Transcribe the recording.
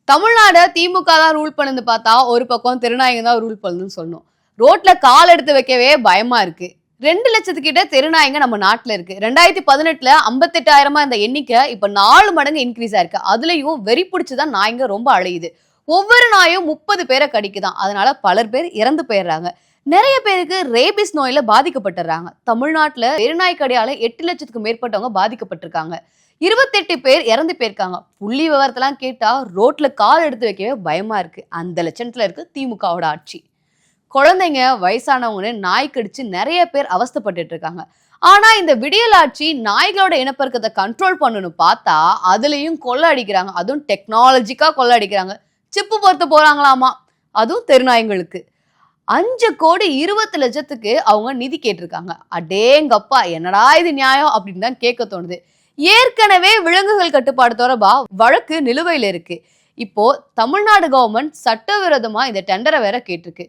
தமிழ்நாடு திமுக தான் ரூல் பண்ணுது பார்த்தா, ஒரு பக்கம் தெருநாய்ங்க தான் ரூல் பண்ணுதுன்னு சொல்லணும். ரோட்ல கால் எடுத்து வைக்கவே பயமா இருக்கு. 2,00,000 கிட்ட தெருநாய்ங்க நம்ம நாட்டுல இருக்கு. 2018ல 58,000 இந்த எண்ணிக்கை இப்ப 4 மடங்கு இன்கிரீஸ் ஆயிருக்கு. அதுலயும் வெறி பிடிச்சு தான் நாய்ங்க ரொம்ப அலையுது. ஒவ்வொரு நாயும் 30 பேர கடிக்குதாம். அதனால பலர் பேர் இறந்து போயிடுறாங்க. நெறைய பேருக்கு ரேபிஸ் நோயில பாதிக்கப்பட்டுறாங்க. தமிழ்நாட்டுல தெருநாய் கடியால 8,00,000க்கு மேற்பட்டவங்க பாதிக்கப்பட்டிருக்காங்க. 28 பேர் இறந்து போயிருக்காங்க. புள்ளி விவரத்தெல்லாம் கேட்டா ரோட்ல கால் எடுத்து வைக்கவே பயமா இருக்கு. அந்த லட்சணத்துல இருக்கு திமுகவோட ஆட்சி. குழந்தைங்க, வயசானவங்கன்னு நாய் கடிச்சு நெறைய பேர் அவஸ்தைப்பட்டுட்டு இருக்காங்க. ஆனா இந்த விடியல் ஆட்சி நாய்களோட இனப்பெருக்கத்தை கண்ட்ரோல் பண்ணணும்னு பார்த்தா, அதுலயும் கொள்ள அடிக்கிறாங்க. அதுவும் டெக்னாலஜிக்கா கொள்ள அடிக்கிறாங்க. சிப்பு பொறுத்து போறாங்களாமா. அதுவும் தெருநாய்ங்களுக்கு. 5,20,00,000க்கு அவங்க நிதி கேட்டிருக்காங்க. அடேங்கப்பா! என்னடா இது நியாயம் அப்படின்னு தான் கேட்க தோணுது. ஏற்கனவே விலங்குகள் கட்டுப்பாடு தொடர்பா வழக்கு நிலுவையில இருக்கு. இப்போ தமிழ்நாடு கவர்மெண்ட் சட்டவிரோதமா இந்த டெண்டரை வேற கேட்டிருக்கு.